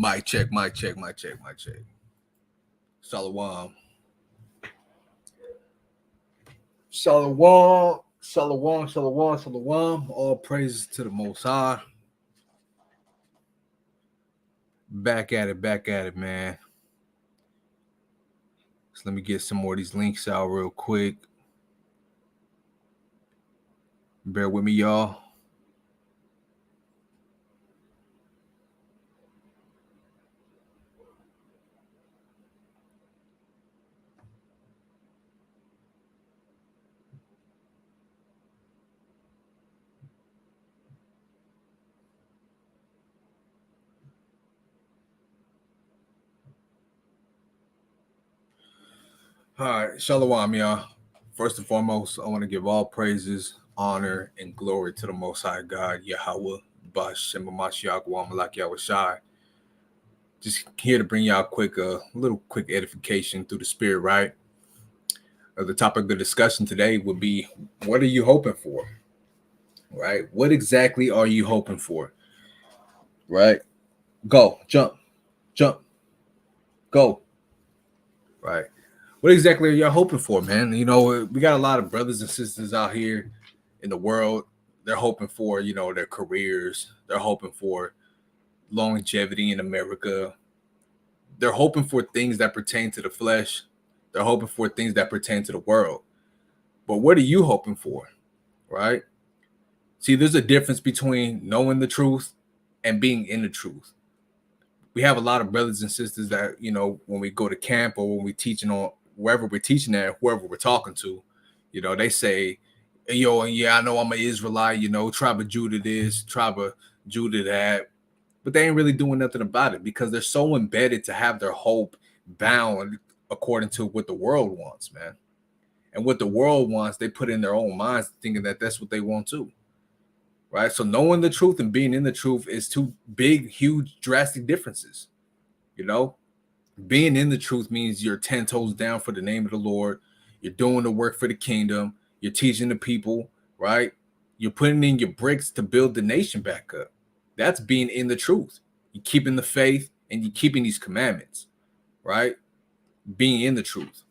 Mic check, mic check, mic check, mic check. Shalom. Shalom. Shalom, shalom, shalom. All praises to the Most High. Back at it, man. So let me get some more of these links out real quick. Bear with me, y'all. All right, shalom, y'all. First and foremost, I want to give all praises, honor, and glory to the Most High God, Yahweh, Bashem, Mashiach, Malak Yahweh. Just here to bring y'all a little quick edification through the spirit, right? The topic of the discussion today would be, what are you hoping for? Right? What exactly are you hoping for? Right? Go, jump, go. Right? What exactly are y'all hoping for, man? You know, we got a lot of brothers and sisters out here in the world. They're hoping for, their careers. They're hoping for longevity in America. They're hoping for things that pertain to the flesh. They're hoping for things that pertain to the world. But what are you hoping for? Right? See, there's a difference between knowing the truth and being in the truth. We have a lot of brothers and sisters that, when we go to camp or when we're teaching on wherever we're teaching at, whoever we're talking to, they say, yeah, I know I'm an Israelite, tribe of Judah this, tribe of Judah that. But they ain't really doing nothing about it because they're so embedded to have their hope bound according to what the world wants, man. And what the world wants, they put in their own minds thinking that that's what they want too. Right? So knowing the truth and being in the truth is two big, huge, drastic differences. Being in the truth means you're 10 toes down for the name of the Lord. You're doing the work for the kingdom. You're teaching the people, right? You're putting in your bricks to build the nation back up. That's being in the truth. You're keeping the faith and you're keeping these commandments, right? Being in the truth,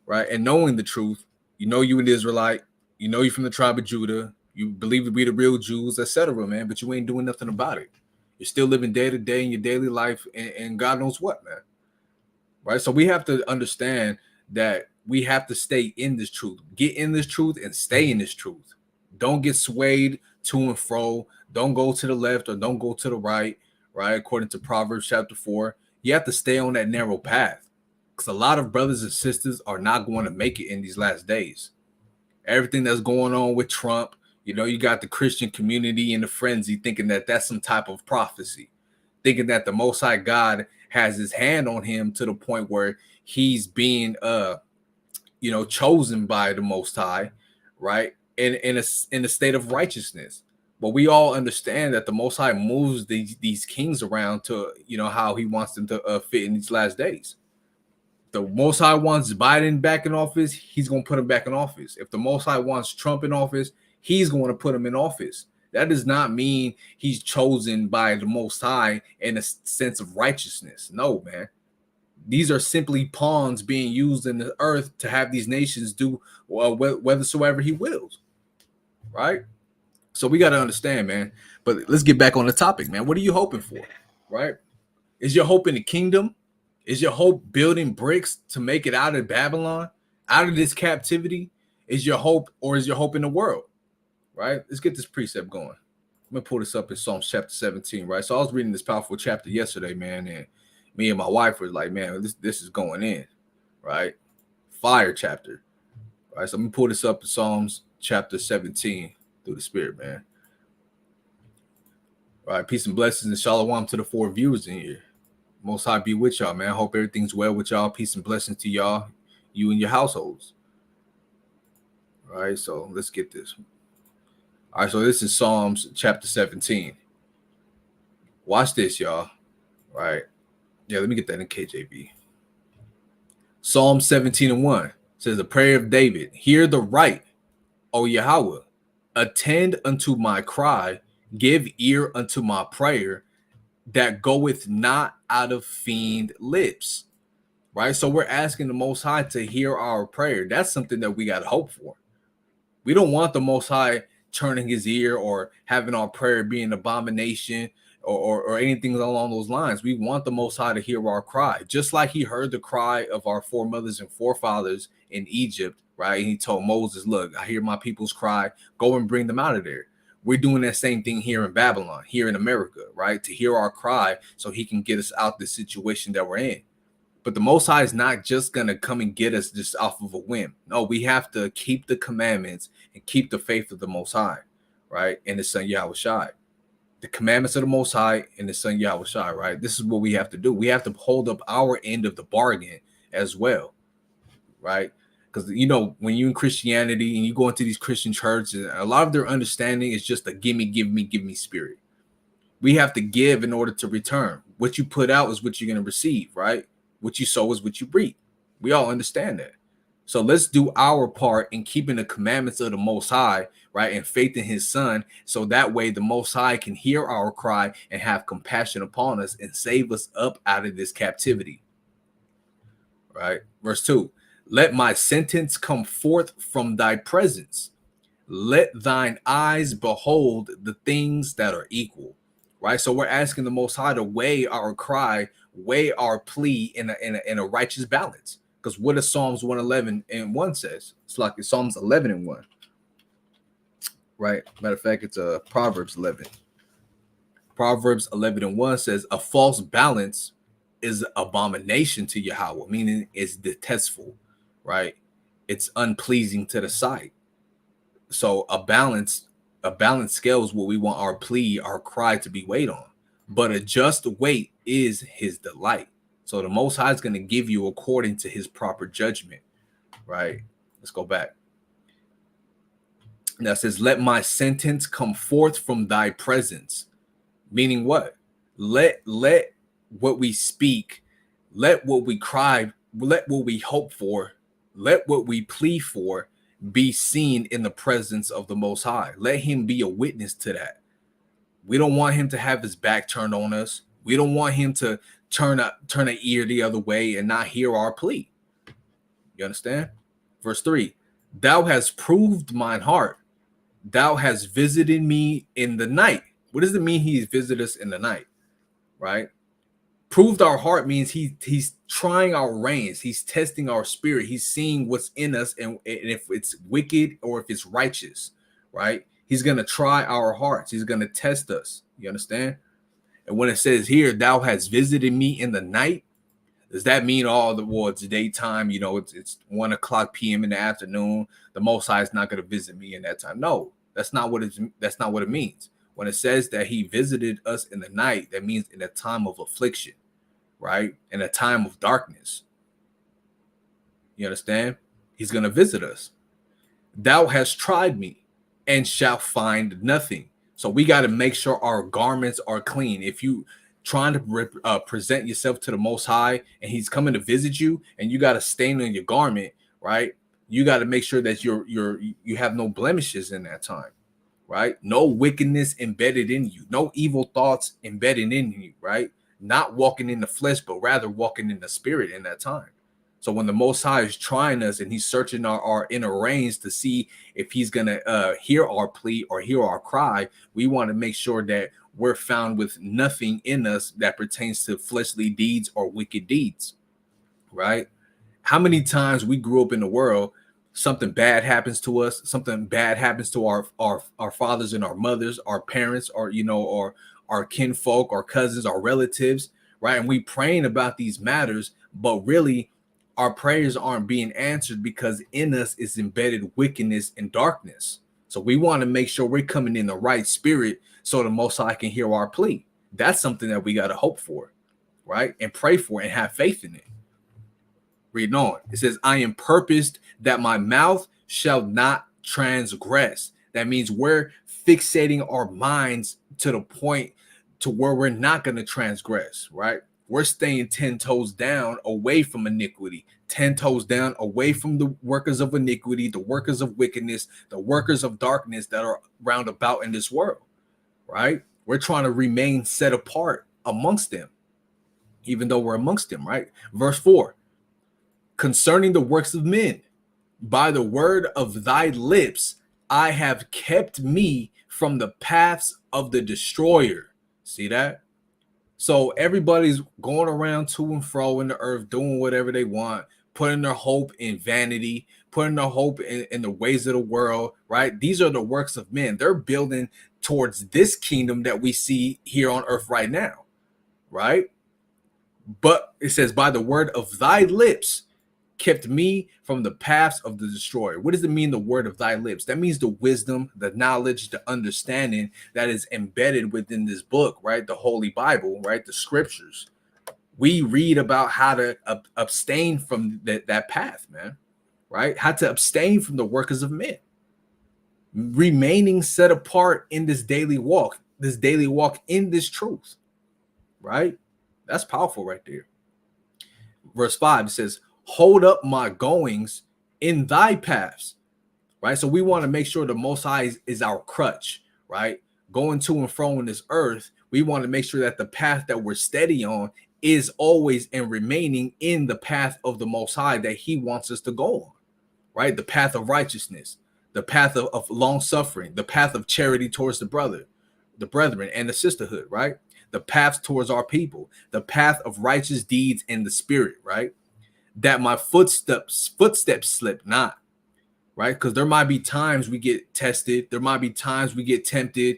right? And knowing the truth, you an Israelite, you from the tribe of Judah, you believe to be the real Jews, etc., man, but you ain't doing nothing about it. You're still living day to day in your daily life and God knows what, man. Right? So we have to understand that we have to stay in this truth. Get in this truth and stay in this truth. Don't get swayed to and fro. Don't go to the left or don't go to the right, right? According to Proverbs chapter 4, you have to stay on that narrow path because a lot of brothers and sisters are not going to make it in these last days. Everything that's going on with Trump, you got the Christian community in the frenzy thinking that that's some type of prophecy, thinking that the Most High God has his hand on him to the point where he's being, chosen by the Most High, right? In a state of righteousness. But we all understand that the Most High moves these kings around to, how he wants them to fit in these last days. The Most High wants Biden back in office, he's going to put him back in office. If the Most High wants Trump in office, he's going to put him in office. That does not mean he's chosen by the Most High in a sense of righteousness. No, man. These are simply pawns being used in the earth to have these nations do whethersoever he wills, right? So we got to understand, man. But let's get back on the topic, man. What are you hoping for, right? Is your hope in the kingdom? Is your hope building bricks to make it out of Babylon, out of this captivity? Is your hope, or is your hope in the world? Right? Let's get this precept going. I'm gonna pull this up in Psalms chapter 17, right? So I was reading this powerful chapter yesterday, man, and me and my wife were like, man, this is going in, right? Fire chapter. Right. So I'm gonna pull this up in Psalms chapter 17 through the spirit, man. All right, peace and blessings and shalom to the 4 viewers in here. Most High be with y'all, man. I hope everything's well with y'all. Peace and blessings to y'all, you and your households. All right, so let's get this. All right, so this is Psalms chapter 17. Watch this, y'all. All right. Yeah, let me get that in KJV. Psalm 17:1 says, the prayer of David, hear the right, O Yahweh, attend unto my cry, give ear unto my prayer, that goeth not out of fiend lips. Right. So we're asking the Most High to hear our prayer. That's something that we got to hope for. We don't want the Most High turning his ear or having our prayer be an abomination or anything along those lines. We want the Most High to hear our cry, just like he heard the cry of our foremothers and forefathers in Egypt, right? And he told Moses, look, I hear my people's cry, go and bring them out of there. We're doing that same thing here in Babylon, here in America, right? To hear our cry so he can get us out the situation that we're in. But the Most High is not just going to come and get us just off of a whim. No, we have to keep the commandments and keep the faith of the Most High, right? And the Son Yahweh Shai. The commandments of the Most High and the Son Yahweh Shai, right? This is what we have to do. We have to hold up our end of the bargain as well, right? Because, you know, when you're in Christianity and you go into these Christian churches, a lot of their understanding is just a gimme, give me spirit. We have to give in order to return. What you put out is what you're going to receive, right? What you sow is what you reap. We all understand that. So let's do our part in keeping the commandments of the Most High, right? And faith in his Son. So that way the Most High can hear our cry and have compassion upon us and save us up out of this captivity, right? Verse 2, let my sentence come forth from thy presence. Let thine eyes behold the things that are equal, right? So we're asking the Most High to weigh our cry, weigh our plea in a righteous balance. Because what does Psalms 111 and 1 says? It's like Psalms 11 and 1, right? Matter of fact, it's Proverbs 11. Proverbs 11 and 1 says, a false balance is abomination to Yahweh, meaning it's detestful, right? It's unpleasing to the sight. So a balanced scale is what we want our plea, our cry to be weighed on. But a just weight is his delight. So the Most High is going to give you according to his proper judgment, right? Let's go back. Now it says, let my sentence come forth from thy presence. Meaning what? Let what we speak, let what we cry, let what we hope for, let what we plead for be seen in the presence of the Most High. Let him be a witness to that. We don't want him to have his back turned on us. We don't want him to turn an ear the other way and not hear our plea. You understand? Verse 3, thou hast proved mine heart. Thou hast visited me in the night. What does it mean he's visited us in the night? Right? Proved our heart means he's trying our reins. He's testing our spirit. He's seeing what's in us and if it's wicked or if it's righteous, right? He's going to try our hearts. He's going to test us. You understand? And when it says here, thou hast visited me in the night, does that mean it's daytime? You know, it's 1 o'clock p.m. in the afternoon. The Most High is not going to visit me in that time. No, that's not what it means. When it says that he visited us in the night, that means in a time of affliction, right? In a time of darkness. You understand? He's going to visit us. Thou hast tried me and shalt find nothing. So we got to make sure our garments are clean. If you trying to present yourself to the Most High and he's coming to visit you and you got a stain on your garment, right? You got to make sure that you have no blemishes in that time, right? No wickedness embedded in you, no evil thoughts embedded in you, right? Not walking in the flesh, but rather walking in the spirit in that time. So when the Most High is trying us and he's searching our inner reins to see if he's going to hear our plea or hear our cry, we want to make sure that we're found with nothing in us that pertains to fleshly deeds or wicked deeds, right? How many times we grew up in the world, something bad happens to us, something bad happens to our fathers and our mothers, our parents, or or our kinfolk, our cousins, our relatives, right? And we praying about these matters, but really our prayers aren't being answered because in us is embedded wickedness and darkness. So we want to make sure we're coming in the right spirit so the Most High can hear our plea. That's something that we got to hope for, right? And pray for and have faith in it. Reading on, it says, I am purposed that my mouth shall not transgress. That means we're fixating our minds to the point to where we're not going to transgress, right? We're staying 10 toes down away from iniquity, 10 toes down away from the workers of iniquity, the workers of wickedness, the workers of darkness that are round about in this world, right? We're trying to remain set apart amongst them, even though we're amongst them, right? Verse 4, concerning the works of men, by the word of thy lips, I have kept me from the paths of the destroyer. See that? So everybody's going around to and fro in the earth, doing whatever they want, putting their hope in vanity, putting their hope in the ways of the world, right? These are the works of men. They're building towards this kingdom that we see here on earth right now, right? But it says, by the word of thy lips, kept me from the paths of the destroyer. What does it mean, the word of thy lips? That means the wisdom, the knowledge, the understanding that is embedded within this book, right? The Holy Bible, right? The scriptures. We read about how to abstain from that path, man, right? How to abstain from the workers of men, remaining set apart in this daily walk in this truth, right? That's powerful right there. Verse 5 says, hold up my goings in thy paths, right? So we want to make sure the Most High is our crutch, right? Going to and fro in this earth, we want to make sure that the path that we're steady on is always and remaining in the path of the Most High that he wants us to go on, right? The path of righteousness, the path of long suffering, the path of charity towards the brethren, and the sisterhood, right? The path towards our people, the path of righteous deeds in the spirit, right? That my footsteps slip not, right? Because there might be times we get tested, there might be times we get tempted,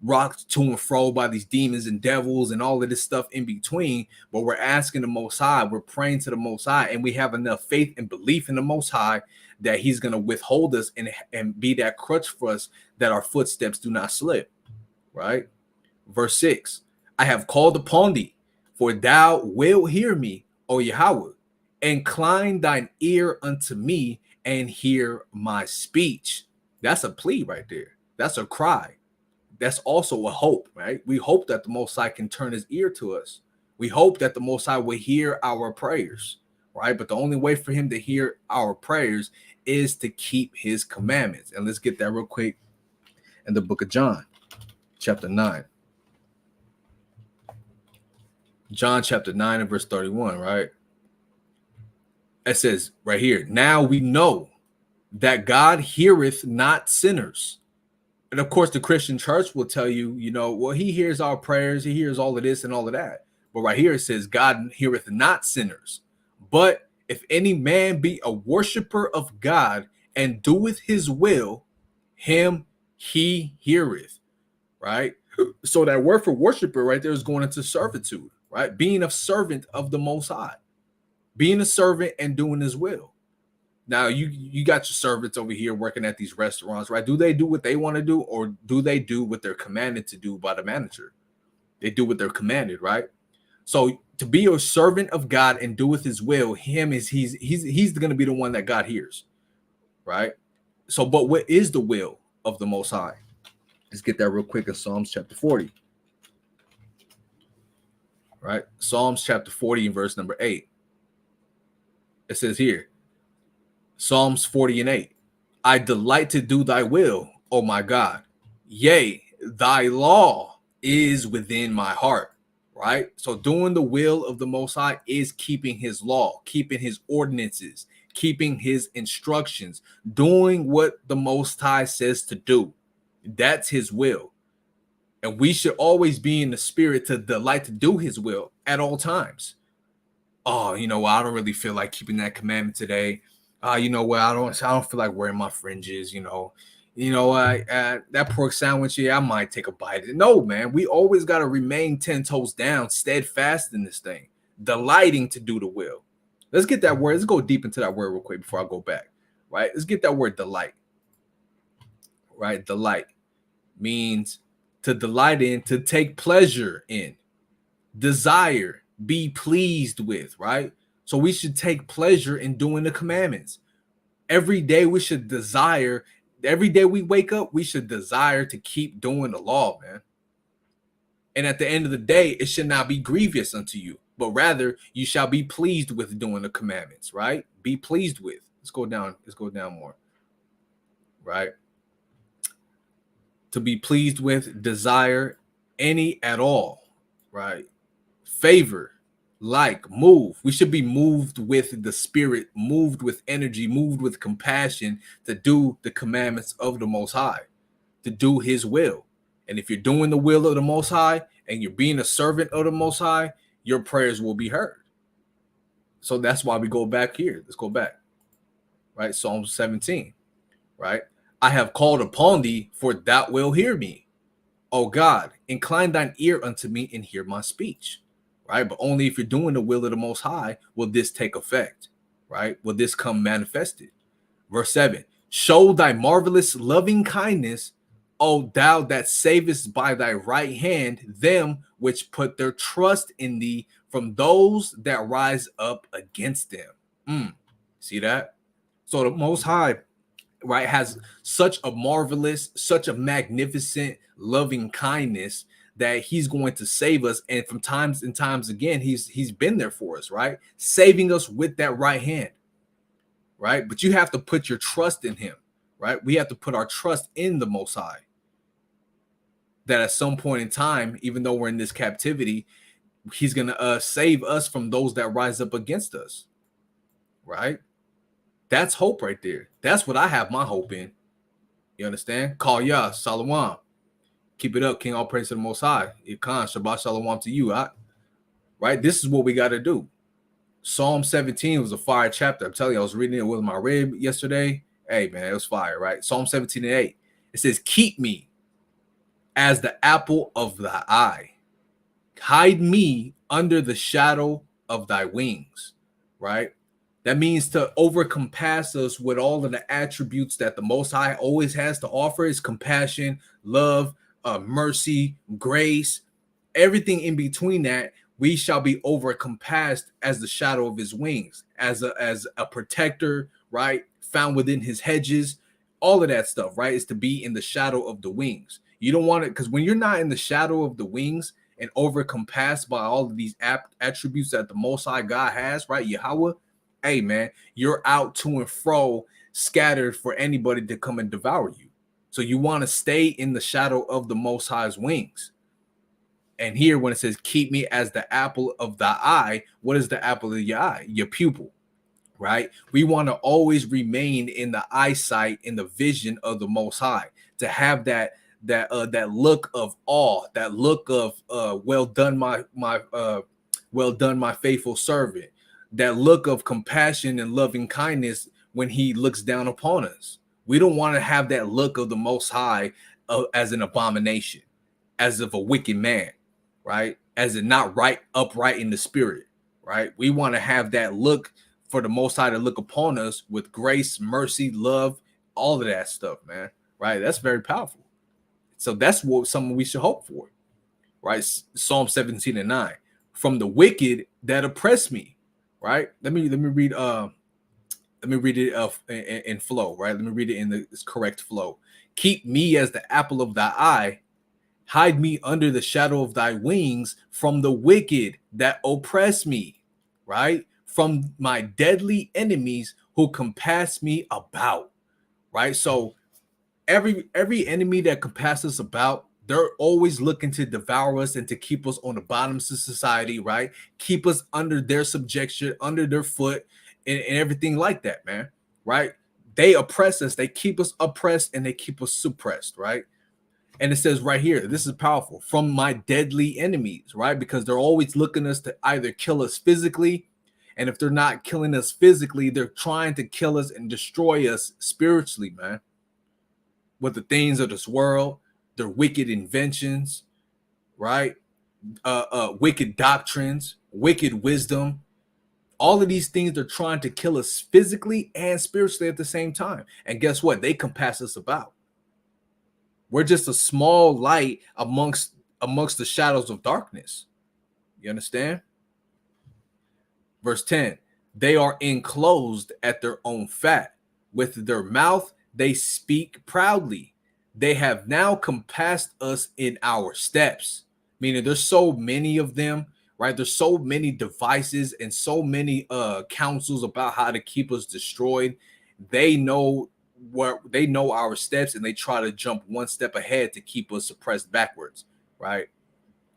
rocked to and fro by these demons and devils and all of this stuff in between. But we're asking the Most High, we're praying to the Most High, and we have enough faith and belief in the Most High that he's going to withhold us and be that crutch for us, that our footsteps do not slip, right? Verse 6, I have called upon thee, for thou wilt hear me, O Yahweh. Incline thine ear unto me and hear my speech. That's a plea right there. That's a cry. That's also a hope, right? We hope that the Most High can turn his ear to us. We hope that the Most High will hear our prayers, right? But the only way for him to hear our prayers is to keep his commandments. And let's get that real quick in the book of John, chapter 9. John chapter 9 and verse 31, right? It says right here, now we know that God heareth not sinners. And of course, the Christian church will tell you, well, he hears our prayers, he hears all of this and all of that. But right here it says, God heareth not sinners. But if any man be a worshiper of God and doeth his will, him he heareth, right? So that word for worshiper right there is going into servitude, right? Being a servant of the Most High, being a servant and doing his will. Now you got your servants over here working at these restaurants, right? Do they do what they want to do, or do they do what they're commanded to do by the manager? They do what they're commanded, right? So to be a servant of God and do with his will, he's going to be the one that God hears, right? So, but what is the will of the Most High? Let's get that real quick in Psalms chapter 40, right? Psalms chapter 40 and verse number 8. It says here, Psalms 40 and 8. I delight to do thy will, O my God. Yea, thy law is within my heart, right? So doing the will of the Most High is keeping his law, keeping his ordinances, keeping his instructions, doing what the Most High says to do. That's his will. And we should always be in the spirit to delight to do his will at all times. Oh, I don't really feel like keeping that commandment today. I don't feel like wearing my fringes. That pork sandwich, I might take a bite. No, man, we always got to remain 10 toes down, steadfast in this thing, delighting to do the will. Let's get that word. Let's go deep into that word real quick before I go back. Right? Let's get that word delight. Right? Delight means to delight in, to take pleasure in, desire, be pleased with, right? So we should take pleasure in doing the commandments. Every day we should desire, every day we wake up, we should desire to keep doing the law, man. And at the end of the day, it should not be grievous unto you, but rather you shall be pleased with doing the commandments, right? Be pleased with. Let's go down more, right? To be pleased with, desire any at all, right? Favor, like, move. We should be moved with the spirit, moved with energy, moved with compassion to do the commandments of the Most High, to do His will. And if you're doing the will of the Most High and you're being a servant of the Most High, your prayers will be heard. So that's why we go back here. Let's go back, right? Psalm 17, right? I have called upon thee, for thou wilt hear me. O God, incline thine ear unto me and hear my speech, right? But only if you're doing the will of the Most High will this take effect, right? Will this come manifested? Verse 7, show thy marvelous loving kindness, O thou that savest by thy right hand them which put their trust in thee from those that rise up against them. See that? So the Most High, right, has such a marvelous, such a magnificent loving kindness that he's going to save us. And from times and times again, he's been there for us, right? Saving us with that right hand, right? But you have to put your trust in him, right? We have to put our trust in the Most High. That at some point in time, even though we're in this captivity, he's gonna save us from those that rise up against us, right? That's hope right there. That's what I have my hope in. You understand? K.O.Y, Shalom. Keep it up, King. All praise to the Most High. Ikan, Shabbat Shalom to you. Right? This is what we got to do. Psalm 17 was a fire chapter. I'm telling you, I was reading it with my rib yesterday. Hey, man, it was fire, right? Psalm 17 and 8. It says, keep me as the apple of thy eye. Hide me under the shadow of thy wings, right? That means to overcompass us with all of the attributes that the Most High always has to offer is compassion, love, mercy, grace, everything in between that. We shall be overcompassed as the shadow of his wings, as a protector, right? Found within his hedges, all of that stuff, right? Is to be in the shadow of the wings. You don't want it because when you're not in the shadow of the wings and overcompassed by all of these attributes that the Most High God has, right? Yahweh, hey man, you're out to and fro, scattered for anybody to come and devour you. So you want to stay in the shadow of the Most High's wings. And here, when it says, keep me as the apple of thy eye, what is the apple of your eye? Your pupil, right? We want to always remain in the eyesight, in the vision of the Most High, to have that look of awe, that look of well done, well done, my faithful servant, that look of compassion and loving kindness when he looks down upon us. We don't want to have that look of the Most High as an abomination, as of a wicked man, right? As a not right, upright in the spirit, right? We want to have that look for the Most High to look upon us with grace, mercy, love, all of that stuff, man, right? That's very powerful. So that's what something we should hope for, right? Psalm 17 and 9. From the wicked that oppress me, right? Let me read it in flow, right? Let me read it in the correct flow. Keep me as the apple of thy eye. Hide me under the shadow of thy wings from the wicked that oppress me, right? From my deadly enemies who compass me about, right? So every enemy that compasses us about, they're always looking to devour us and to keep us on the bottoms of society, right? Keep us under their subjection, under their foot, and everything like that, man, right? They oppress us, they keep us oppressed, and they keep us suppressed, right? And it says right here, this is powerful, from my deadly enemies, right? Because they're always looking us to either kill us physically, and if they're not killing us physically, they're trying to kill us and destroy us spiritually, man, with the things of this world, their wicked inventions, right? Wicked doctrines, wicked wisdom. All of these things, they're trying to kill us physically and spiritually at the same time. And guess what? They compass us about. We're just a small light amongst the shadows of darkness. You understand? Verse 10. They are enclosed at their own fat. With their mouth they speak proudly. They have now compassed us in our steps. Meaning there's so many of them, right? There's so many devices and so many counsels about how to keep us destroyed. They know our steps, and they try to jump one step ahead to keep us suppressed backwards, right?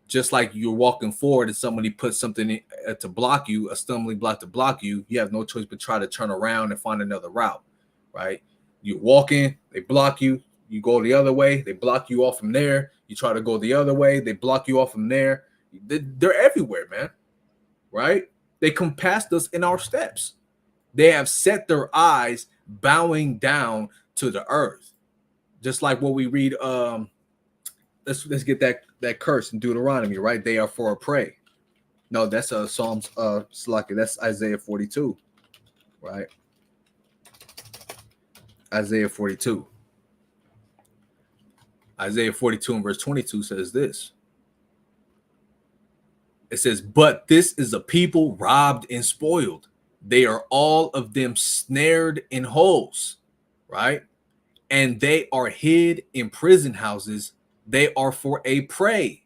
Just like you're walking forward and somebody puts something to block you, a stumbling block to block you, you have no choice but try to turn around and find another route, right? You're walking, they block you, you go the other way, they block you off from there. You try to go the other way, they block you off from there. They're everywhere, man, right? They compassed us in our steps. They have set their eyes bowing down to the earth. Just like what we read, let's get that curse in Deuteronomy, right? They are for a prey. No, that's Psalms Slaki. That's Isaiah 42, right? Isaiah 42. Isaiah 42 and verse 22 says this. It says, "But this is a people robbed and spoiled. They are all of them snared in holes," right? "And they are hid in prison houses. They are for a prey,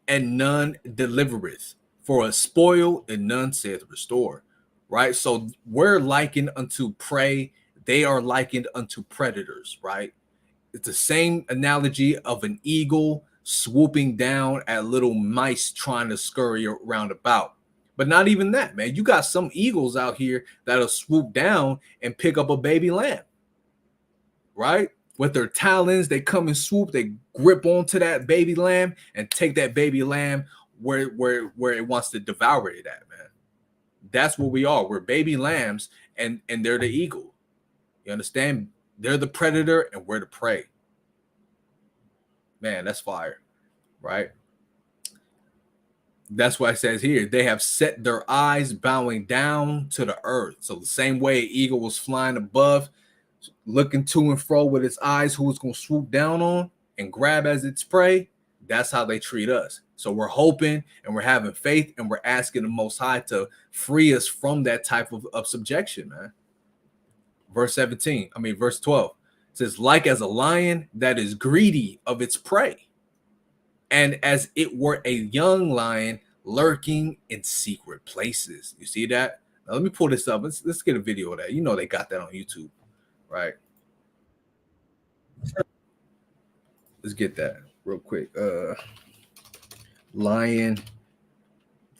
and none delivereth, for a spoil, and none saith restore." Right? So we're likened unto prey. They are likened unto predators, right? It's the same analogy of an eagle swooping down at little mice trying to scurry around about. But not even that, man. You got some eagles out here that'll swoop down and pick up a baby lamb, right? With their talons, they come and swoop, they grip onto that baby lamb and take that baby lamb where it wants to devour it at, man. That's what we are. We're baby lambs, and they're the eagle. You understand? They're the predator and we're the prey. Man, that's fire, right? That's what it says here. They have set their eyes bowing down to the earth. So the same way an eagle was flying above, looking to and fro with its eyes, who it's going to swoop down on and grab as its prey. That's how they treat us. So we're hoping and we're having faith and we're asking the Most High to free us from that type of subjection, man. Verse 12 says, "Like as a lion that is greedy of its prey, and as it were a young lion lurking in secret places." You see that? Now let me pull this up. Let's get a video of that. You know they got that on YouTube, right? Let's get that real quick. Lion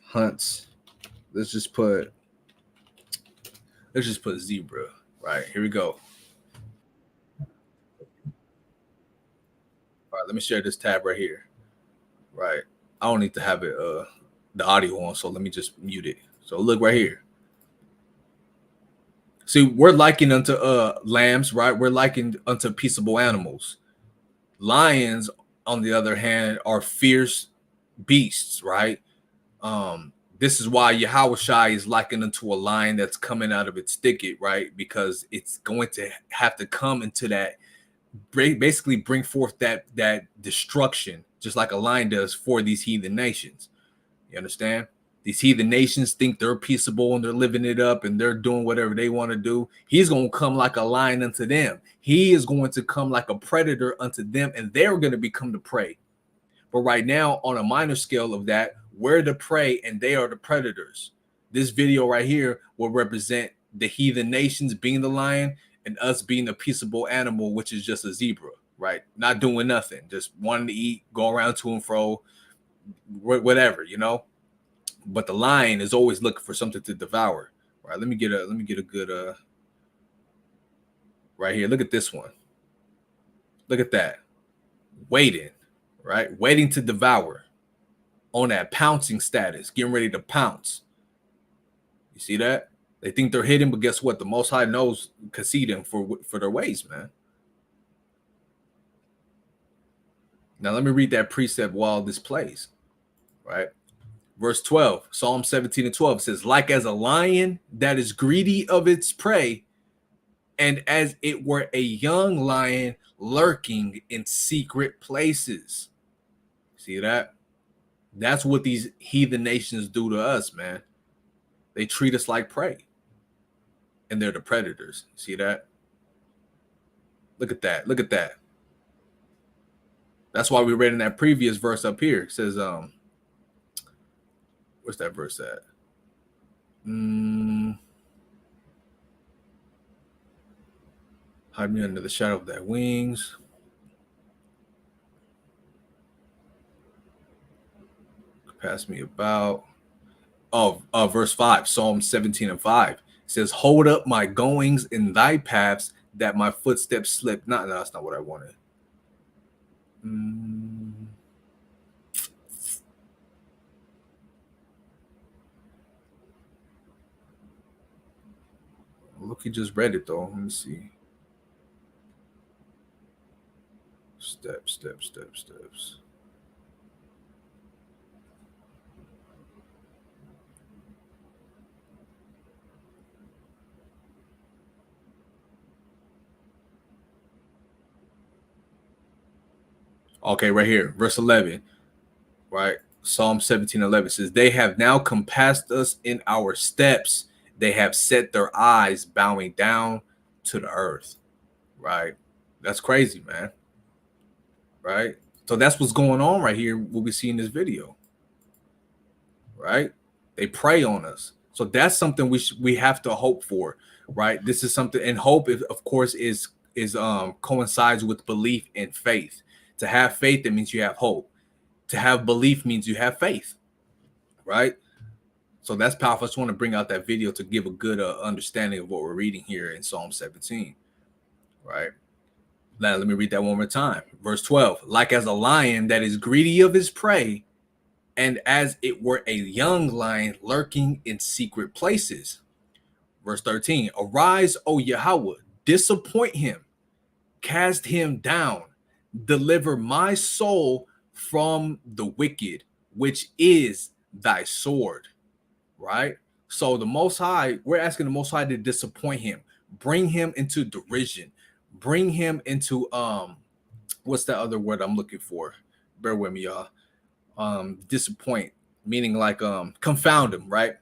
hunts. Let's just put zebra. Right, here we go. All right, let me share this tab right here. Right. I don't need to have it the audio on, so let me just mute it. So look right here. See, we're likened unto lambs, right? We're likened unto peaceable animals. Lions, on the other hand, are fierce beasts, right? This is why Yahushua is likened unto a lion that's coming out of its thicket, right? Because it's going to have to come into that, basically bring forth that destruction, just like a lion does for these heathen nations. You understand? These heathen nations think they're peaceable and they're living it up and they're doing whatever they want to do. He's going to come like a lion unto them. He is going to come like a predator unto them, and they're going to become the prey. But right now, on a minor scale of that, we're the prey and they are the predators. This video right here will represent the heathen nations being the lion and us being a peaceable animal, which is just a zebra, right? Not doing nothing, just wanting to eat, go around to and fro, whatever, you know. But the lion is always looking for something to devour. Right? Let me get a good right here. Look at this one. Look at that. Waiting, right? Waiting to devour, on that pouncing status, getting ready to pounce. You see that? They think they're hidden, but guess what? The Most High knows, can see them for their ways, man. Now let me read that precept while this plays, right? Verse 12, Psalm 17 and 12 says, "Like as a lion that is greedy of its prey, and as it were a young lion lurking in secret places." See that? That's what these heathen nations do to us, man. They treat us like prey, and they're the predators. See that? Look at that. Look at that. That's why we read in that previous verse up here. It says, what's that verse at? Hide me under the shadow of thy wings. Pass me about. Oh, verse 5, Psalm 17 and 5 says, hold up my goings in thy paths, that my footsteps slip not. No, that's not what I wanted. Look, he just read it though. Let me see. Steps. Okay, right here, verse 11, right? Psalm 17:11 says, they have now compassed us in our steps. They have set their eyes bowing down to the earth, right? That's crazy, man, right? So that's what's going on right here, what we see in this video, right? They prey on us. So that's something we have to hope for, right? This is something, and hope, of course, is coincides with belief and faith. To have faith, that means you have hope. To have belief means you have faith, right? So that's powerful. I just want to bring out that video to give a good understanding of what we're reading here in Psalm 17, right? Now, let me read that one more time. Verse 12, like as a lion that is greedy of his prey, and as it were a young lion lurking in secret places. Verse 13, arise, O Yahweh, disappoint him, cast him down, deliver my soul from the wicked, which is thy sword, right? So the Most High, we're asking the Most High to disappoint him, bring him into derision, bring him into what's that other word I'm looking for? Bear with me, y'all. Disappoint, meaning like confound him, right?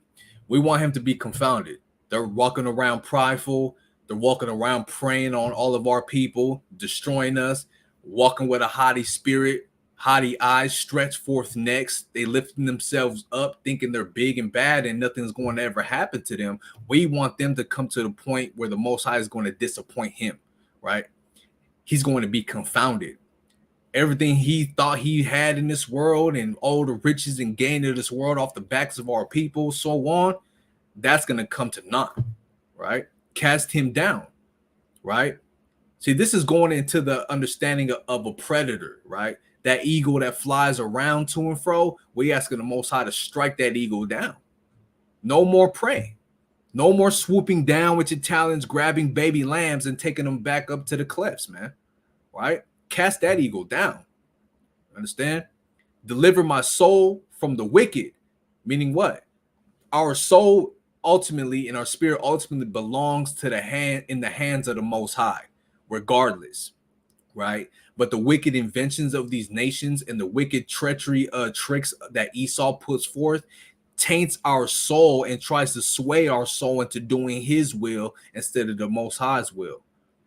We want him to be confounded. They're walking around prideful. They're walking around preying on all of our people, destroying us, walking with a haughty spirit, haughty eyes, stretched forth necks. They lifting themselves up, thinking they're big and bad and nothing's going to ever happen to them. We want them to come to the point where the Most High is going to disappoint him, right? He's going to be confounded. Everything he thought he had in this world and all the riches and gain of this world off the backs of our people, so on, that's going to come to naught, right? Cast him down, right? See, this is going into the understanding of a predator, right? That eagle that flies around to and fro, we asking the Most High to strike that eagle down. No more prey. No more swooping down with your talons, grabbing baby lambs and taking them back up to the cliffs, man, right? Cast that eagle down. Understand? Deliver my soul from the wicked, meaning what? Our soul ultimately and our spirit ultimately belongs to the hand in the hands of the Most High, regardless, right? But the wicked inventions of these nations and the wicked treachery tricks that Esau puts forth taints our soul and tries to sway our soul into doing his will instead of the Most High's will,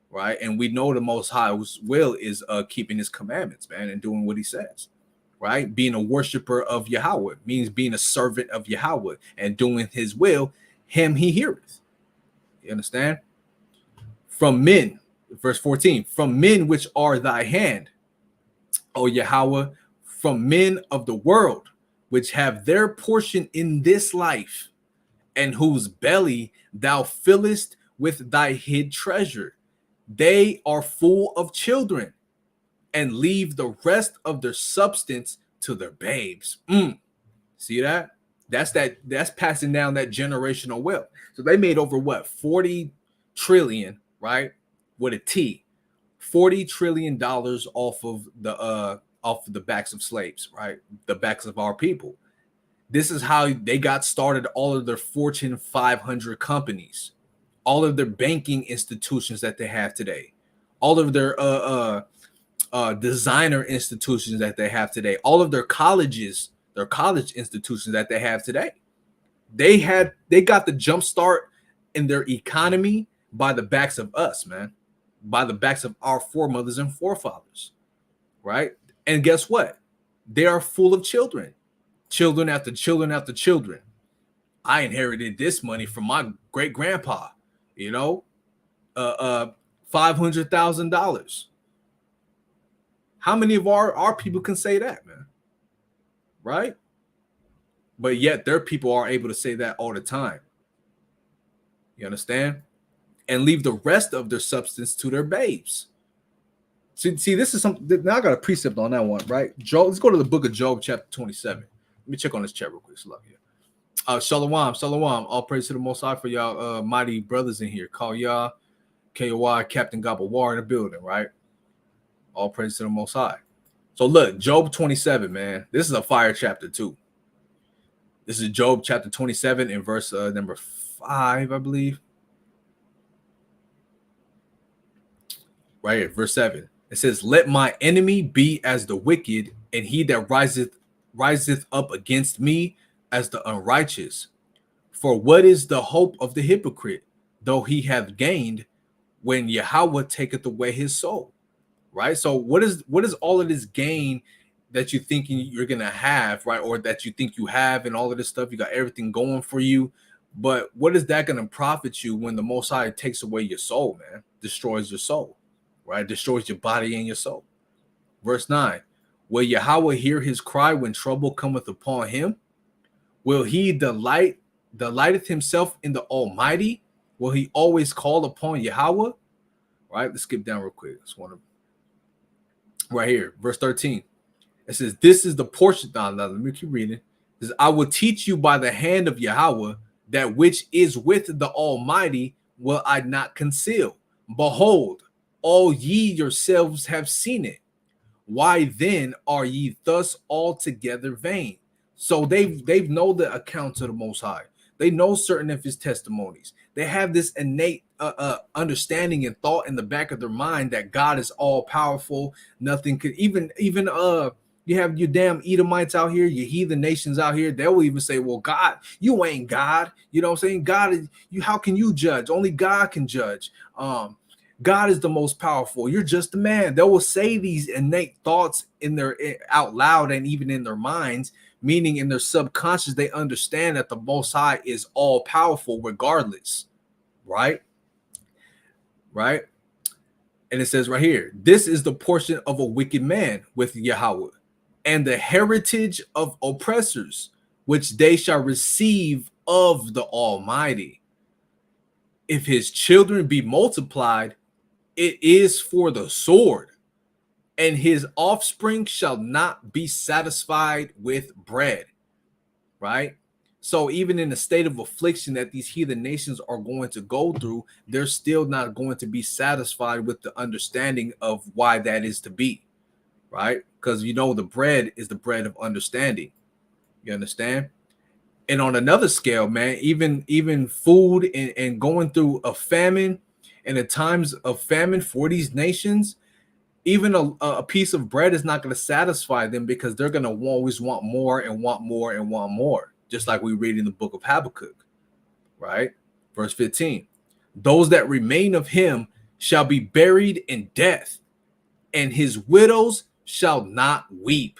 right? And we know the Most High's will is keeping his commandments, man, and doing what he says, right? Being a worshiper of Yahweh means being a servant of Yahweh and doing his will. Him he heareth. You understand? From men, verse 14, from men which are thy hand, O Yahweh, from men of the world, which have their portion in this life, and whose belly thou fillest with thy hid treasure. They are full of children, and leave the rest of their substance to their babes. See that? That's passing down that generational wealth. So they made over what, 40 trillion, right? With a T. $40 trillion off of the backs of slaves, right? The backs of our people. This is how they got started all of their Fortune 500 companies, all of their banking institutions that they have today, all of their designer institutions that they have today, all of their colleges, their college institutions that they have today. They got the jump start in their economy by the backs of us, man, by the backs of our foremothers and forefathers, right? And guess what? They are full of children, children after children after children. I inherited this money from my great grandpa, you know, $500,000. How many of our people can say that, man? Right? but yet their people are able to say that all the time. You understand? And leave the rest of their substance to their babes. See, this is something. Now I got a precept on that one, right? Job. Let's go to the book of Job, chapter 27. Let me check on this chat real quick. Love you. Shalom, shalom. All praise to the Most High for y'all mighty brothers in here. K.O.Y, K.O.Y, Captain Gabawar in the building, right? All praise to the Most High. So look, Job 27, man. This is a fire chapter too. This is Job chapter 27 in verse number 5, I believe. Right here, verse 7. It says, "Let my enemy be as the wicked, and he that riseth up against me as the unrighteous. For what is the hope of the hypocrite, though he hath gained, when Yahweh taketh away his soul?" Right? So what is all of this gain that you thinking you're gonna have, right? Or that you think you have, and all of this stuff, you got everything going for you. But what is that gonna profit you when the Most High takes away your soul, man? Destroys your soul. Right? Destroys your body and your soul. Verse 9. Will Yahweh hear his cry when trouble cometh upon him? Will he delighteth himself in the Almighty? Will he always call upon Yahweh? Right? Let's skip down real quick. Right here, verse 13. It says, "This is the portion." Now, let me keep reading. It says, "I will teach you by the hand of Yahweh that which is with the Almighty will I not conceal. Behold, all ye yourselves have seen it. Why then are ye thus altogether vain?" So they've know the accounts of the Most High. They know certain of his testimonies. They have this innate understanding and thought in the back of their mind that God is all powerful. Nothing could even you have your damn Edomites out here, your heathen nations out here. They'll even say, "Well, God, you ain't God." You know what I'm saying? God is you. How can you judge? Only God can judge. God is the most powerful. You're just a man. They will say these innate thoughts in their out loud and even in their minds, meaning in their subconscious, they understand that the Most High is all powerful regardless. Right? Right? And it says right here, "This is the portion of a wicked man with Yahweh, and the heritage of oppressors, which they shall receive of the Almighty. If his children be multiplied, it is for the sword, and his offspring shall not be satisfied with bread." Right? So even in the state of affliction that these heathen nations are going to go through, they're still not going to be satisfied with the understanding of why that is to be. Right? Because the bread is the bread of understanding. You understand? And on another scale, man, even food and going through a famine, and the times of famine for these nations, even a piece of bread is not going to satisfy them, because they're going to always want more and want more and want more, just like we read in the book of Habakkuk, right? Verse 15, "Those that remain of him shall be buried in death, and his widows shall not weep."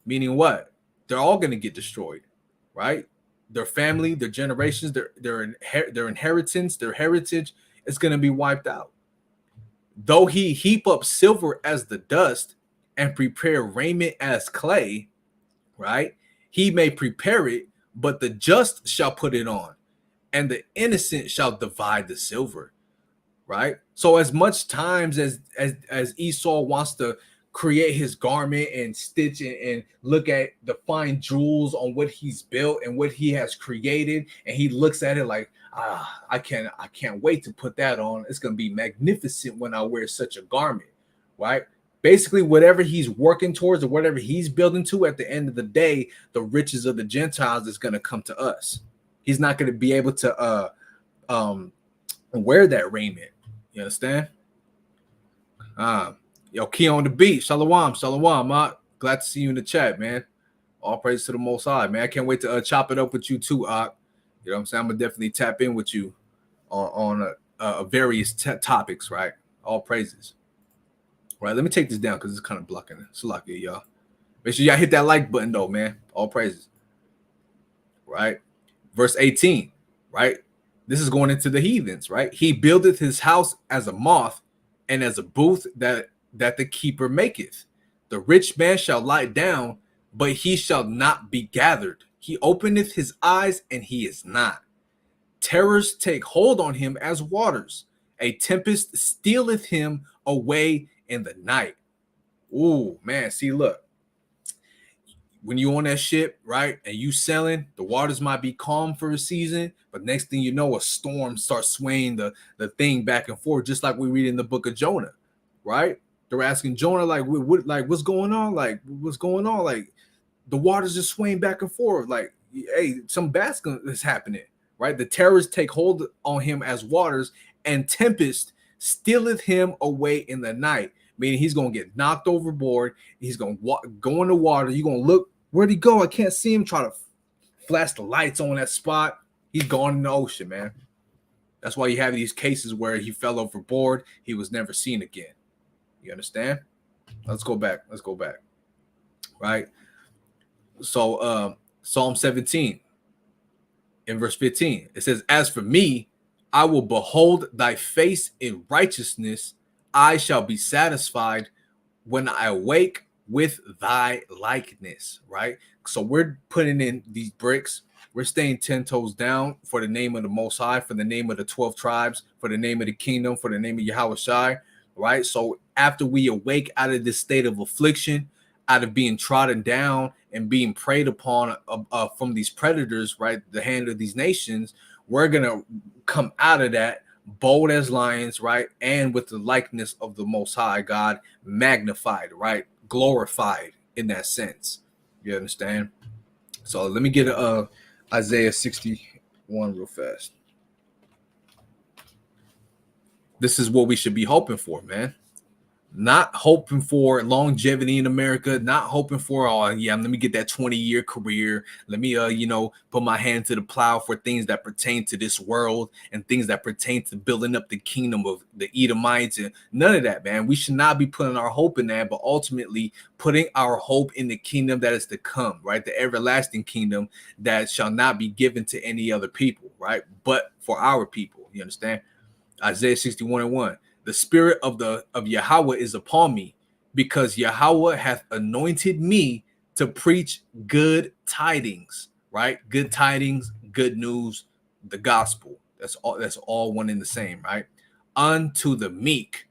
Meaning what? They're all going to get destroyed, right? Their family, their generations, their inheritance, their heritage is going to be wiped out. "Though he heap up silver as the dust, and prepare raiment as clay," right? "He may prepare it, but the just shall put it on, and the innocent shall divide the silver." Right? So as much times as Esau wants to create his garment and stitch and look at the fine jewels on what he's built and what he has created, and he looks at it like, I can't wait to put that on. It's going to be magnificent when I wear such a garment, right? Basically, whatever he's working towards or whatever he's building to, at the end of the day, the riches of the Gentiles is going to come to us. He's not going to be able to wear that raiment. You understand? Yo, Key on the beat. Shalom, shalom. Glad to see you in the chat, man. All praise to the Most High, man. I can't wait to chop it up with you too, Ak. You know what I'm saying? I'm gonna definitely tap in with you on various topics, right? All praises. Right, let me take this down because it's kind of blocking it. So like it, y'all. Make sure y'all hit that like button though, man. All praises. Right? Verse 18, right? This is going into the heathens, right? "He buildeth his house as a moth, and as a booth that the keeper maketh. The rich man shall lie down, but he shall not be gathered. He openeth his eyes, and he is not. Terrors take hold on him as waters. A tempest stealeth him away in the night. Ooh, man. See, look, when you on that ship, right, and you sailing, the waters might be calm for a season, but next thing you know, a storm starts swaying the thing back and forth, just like we read in the book of Jonah, right? They're asking Jonah, what's going on? Like, what's going on? Like, the waters just swaying back and forth. Like, hey, some bad is happening, right? The terrors take hold on him as waters, and tempest stealeth him away in the night. Meaning he's gonna get knocked overboard. He's gonna go in the water. You're gonna look, where'd he go? I can't see him. Try to flash the lights on that spot. He's gone in the ocean, man. That's why you have these cases where he fell overboard. He was never seen again. You understand? Let's go back. Right. So Psalm 17 in verse 15, it says, as for me, I will behold thy face in righteousness. I shall be satisfied when I awake with thy likeness, right? So we're putting in these bricks. We're staying 10 toes down for the name of the Most High, for the name of the 12 tribes, for the name of the kingdom, for the name of Yahweh Shai, right? So after we awake out of this state of affliction, out of being trodden down and being preyed upon from these predators, right? The hand of these nations, we're going to come out of that bold as lions, right? And with the likeness of the Most High God, magnified, right? Glorified in that sense. You understand? So let me get Isaiah 61 real fast. This is what we should be hoping for, man. Not hoping for longevity in America, not hoping for, oh yeah, let me get that 20-year career. Let me put my hand to the plow for things that pertain to this world and things that pertain to building up the kingdom of the Edomites, and none of that, man. We should not be putting our hope in that, but ultimately putting our hope in the kingdom that is to come, right? The everlasting kingdom that shall not be given to any other people, right? But for our people. You understand? Isaiah 61:1. The spirit of Yahweh is upon me, because Yahweh hath anointed me to preach good tidings, right? Good tidings, good news, the gospel. That's all one and the same, right? Unto the meek.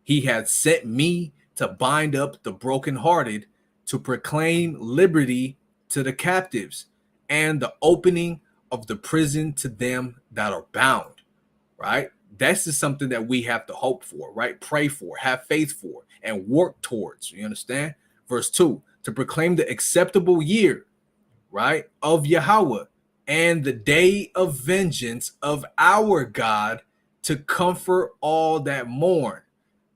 He hath sent me to bind up the brokenhearted, to proclaim liberty to the captives, and the opening of the prison to them that are bound, right? That's just something that we have to hope for, right? Pray for, have faith for, and work towards. You understand? Verse 2, to proclaim the acceptable year, right, of Yahweh, and the day of vengeance of our God, to comfort all that mourn,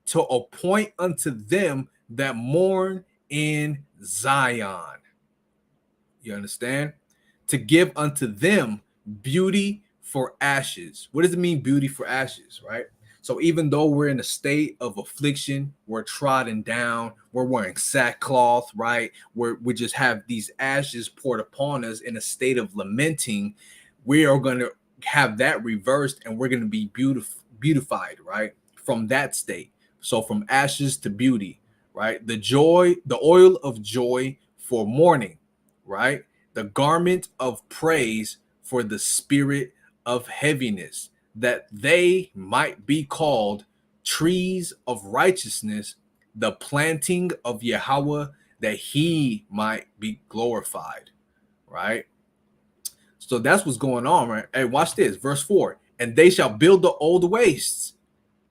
to appoint unto them that mourn in Zion. You understand? To give unto them beauty for ashes. What does it mean, beauty for ashes, right? So even though we're in a state of affliction, we're trodden down, we're wearing sackcloth, right? We just have these ashes poured upon us in a state of lamenting. We are going to have that reversed, and we're going to be beautified, right? From that state. So from ashes to beauty, right? The oil of joy for mourning, right? The garment of praise for the spirit of heaviness, that they might be called trees of righteousness, the planting of Yahweh, that he might be glorified, right? So that's what's going on, right? Hey, watch this, verse 4. And they shall build the old wastes,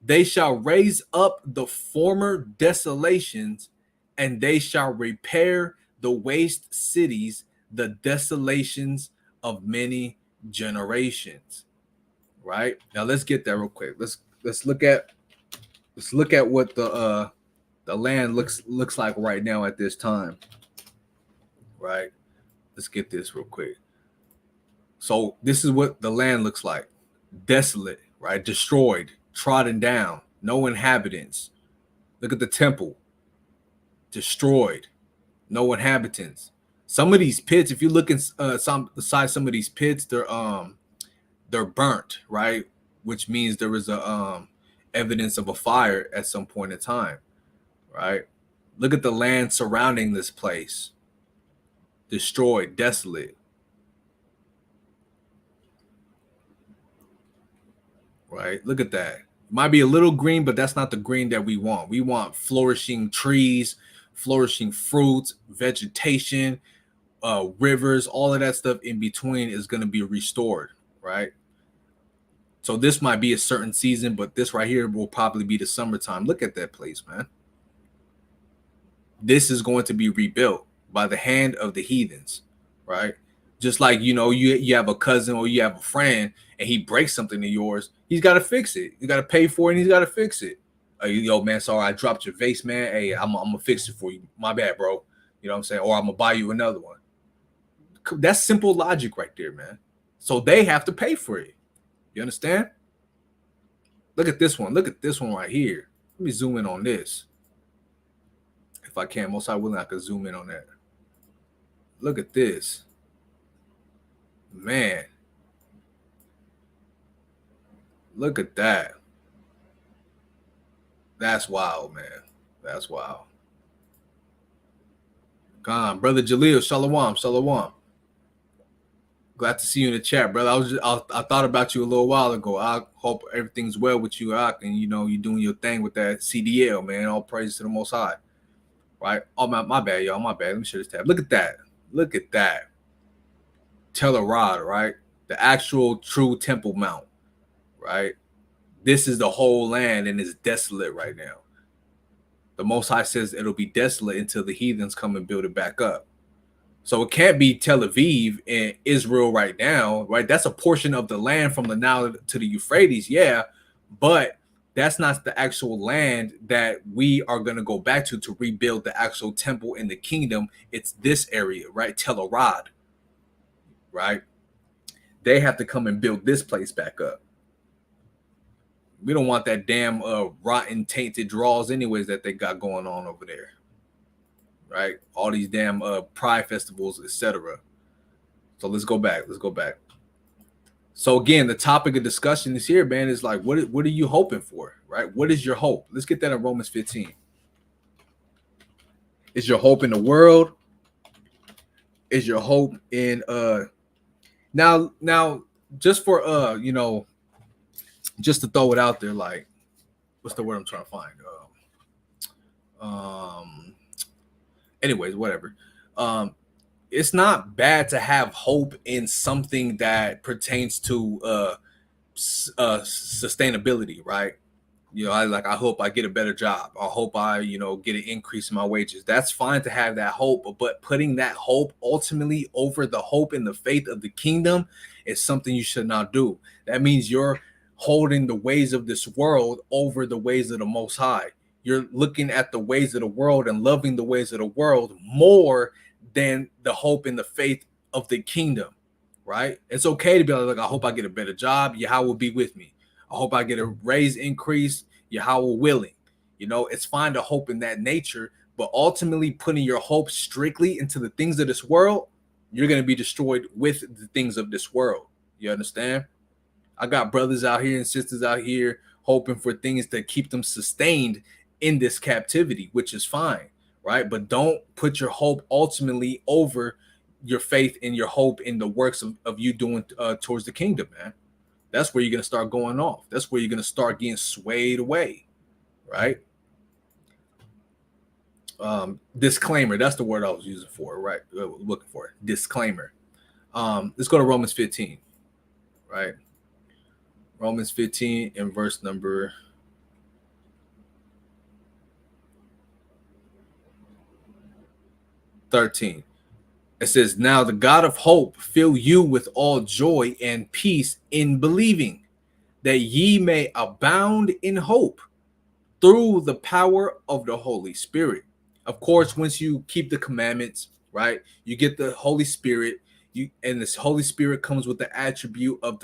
they shall raise up the former desolations, and they shall repair the waste cities, the desolations of many generations. Right? Now let's get there real quick. Let's look at what the land looks like right now at this time. Right? Let's get this real quick. So this is what the land looks like. Desolate, right? Destroyed, trodden down, no inhabitants. Look at the temple. Destroyed, no inhabitants. Some of these pits, if you look inside some of these pits, they're burnt, right? Which means there was a evidence of a fire at some point in time, right? Look at the land surrounding this place. Destroyed, desolate. right? Look at that. Might be a little green, but that's not the green that we want. We want flourishing trees, flourishing fruits, vegetation, rivers, all of that stuff in between is going to be restored, right? So this might be a certain season, but this right here will probably be the summertime. Look at that place, man. This is going to be rebuilt by the hand of the heathens, right? Just like you have a cousin or you have a friend and he breaks something of yours, he's got to fix it. You got to pay for it and he's got to fix it. Yo, man, sorry, I dropped your vase, man. Hey, I'm gonna fix it for you. My bad, bro. You know what I'm saying? Or I'm gonna buy you another one. That's simple logic right there, man. So they have to pay for it. You understand? Look at this one. Look at this one right here. Let me zoom in on this. If I can, most I willing, I could zoom in on that. Look at this. Man. Look at that. That's wild, man. That's wild. Come on, brother Jaleel, shalom, shalom. Glad to see you in the chat, brother. I thought about you a little while ago. I hope everything's well with you, Ak, and you're doing your thing with that CDL, man. All praise to the Most High, right? Oh my bad, y'all. My bad. Let me share this tab. Look at that. Look at that. Telerod, right? The actual true Temple Mount, right? This is the whole land and it's desolate right now. The Most High says it'll be desolate until the heathens come and build it back up. So it can't be Tel Aviv and Israel right now, right? That's a portion of the land from the Nile to the Euphrates, yeah, but that's not the actual land that we are going to go back to rebuild the actual temple in the kingdom. It's this area, right? Tel Arad, right? They have to come and build this place back up. We don't want that damn rotten, tainted draws anyways that they got going on over there. Right, all these damn pride festivals, etc. So let's go back. So again, the topic of discussion is here, man. Is like, what are you hoping for, right? What is your hope? Let's get that in Romans 15. Is your hope in the world? Is your hope in now just for just to throw it out there, like, what's the word I'm trying to find? Anyways, whatever. It's not bad to have hope in something that pertains to sustainability, right? I hope I get a better job. I hope I, get an increase in my wages. That's fine to have that hope, but putting that hope ultimately over the hope in the faith of the kingdom is something you should not do. That means you're holding the ways of this world over the ways of the Most High. You're looking at the ways of the world and loving the ways of the world more than the hope and the faith of the kingdom, right? It's okay to be like, I hope I get a better job. Yahweh will be with me. I hope I get a raise increase. Yahweh willing. It's fine to hope in that nature, but ultimately putting your hope strictly into the things of this world, you're going to be destroyed with the things of this world. You understand? I got brothers out here and sisters out here hoping for things that keep them sustained in this captivity, which is fine, right? But don't put your hope ultimately over your faith and your hope in the works of you doing towards the kingdom, man. That's where you're going to start going off. That's where you're going to start getting swayed away, right? Disclaimer, that's the word I was using for, right? Looking for disclaimer. Let's go to Romans 15, right? Romans 15 and verse number 13. It says, now the God of hope fill you with all joy and peace in believing, that ye may abound in hope through the power of the Holy Spirit. Of course, once you keep the commandments, right, you get the Holy Spirit. And this Holy Spirit comes with the attribute of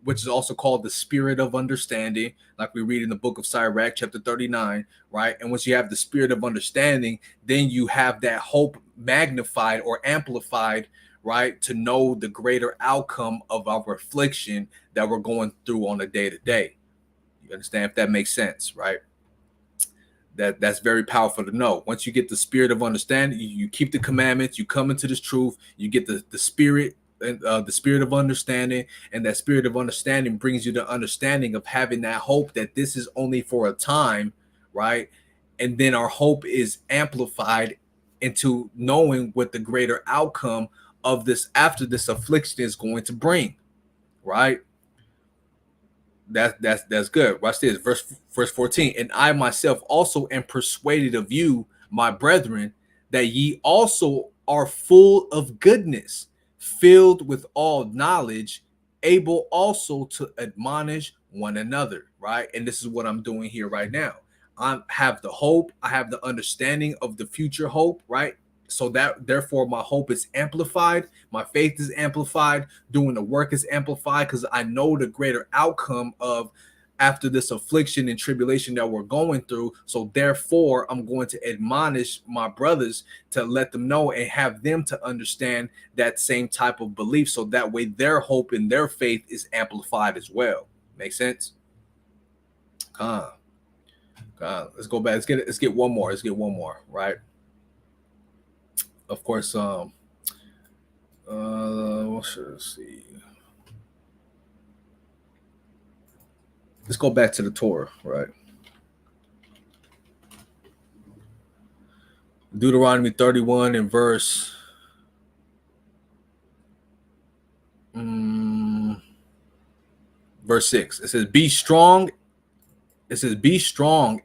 which is also called the spirit of understanding, like we read in the book of Sirach, chapter 39, right? And once you have the spirit of understanding, then you have that hope magnified or amplified, right? To know the greater outcome of our affliction that we're going through on a day-to-day. You understand, if that makes sense, right? That's very powerful to know. Once you get the spirit of understanding, you keep the commandments, you come into this truth, you get the spirit the spirit of understanding, and that spirit of understanding brings you the understanding of having that hope that this is only for a time, right? And then our hope is amplified into knowing what the greater outcome of this after this affliction is going to bring, right? That's good. Watch this, verse 14. And I myself also am persuaded of you, my brethren, that ye also are full of goodness, filled with all knowledge, able also to admonish one another. Right, and this is what I'm doing here right now. I have the hope, I have the understanding of the future hope, right? So that therefore my hope is amplified, my faith is amplified, doing the work is amplified because I know the greater outcome of after this affliction and tribulation that we're going through. So therefore I'm going to admonish my brothers to let them know and have them to understand that same type of belief, so that way their hope and their faith is amplified as well. Make sense? uh, let's go back. Let's get one more. Let's get one more, right? Of course. What should I see? Let's go back to the Torah, right? Deuteronomy 31 and mm, verse 6. It says, be strong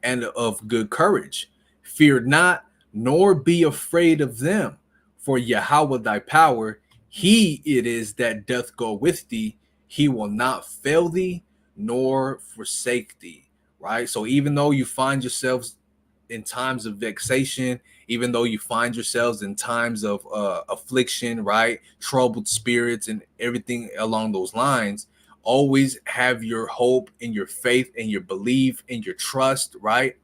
and of good courage. Fear not, nor be afraid of them. For Yahweh thy power, he it is that doth go with thee. He will not fail thee, nor forsake thee. Right? So even though you find yourselves in times of vexation, even though you find yourselves in times of affliction, right? Troubled spirits and everything along those lines, always have your hope and your faith and your belief and your trust, right?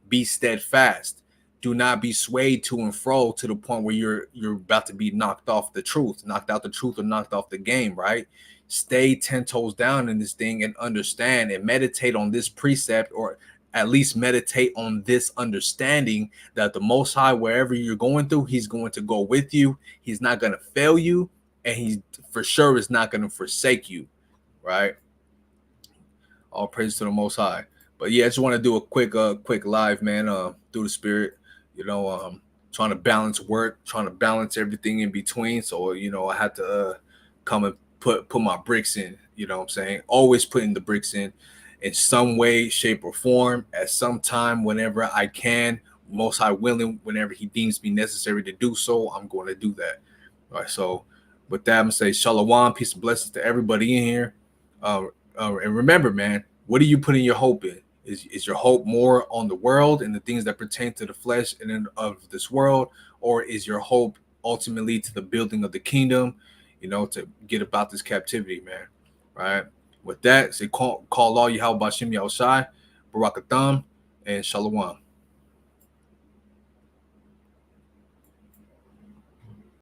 Be steadfast. Do not be swayed to and fro to the point where you're about to be knocked off the truth, knocked out the truth, or knocked off the game, right? Stay 10 toes down in this thing and understand and meditate on this precept, or at least meditate on this understanding that the Most High, wherever you're going through, he's going to go with you. He's not going to fail you, and he for sure is not going to forsake you, right? All praise to the Most High. But yeah, I just want to do a quick live, man, through the Spirit. You know, trying to balance work, trying to balance everything in between. So I had to come and put my bricks in. You know what I'm saying? Always putting the bricks in some way, shape, or form at some time, whenever I can. Most High willing, whenever He deems me necessary to do so, I'm going to do that. All right. So with that, I'm gonna say shalom, peace and blessings to everybody in here. And remember, man, what are you putting your hope in? Is your hope more on the world and the things that pertain to the flesh and of this world, or is your hope ultimately to the building of the kingdom? To get about this captivity, man. Right. With that, say call all Yahweh Bashim Yahushai, Barakatham, and Shalom.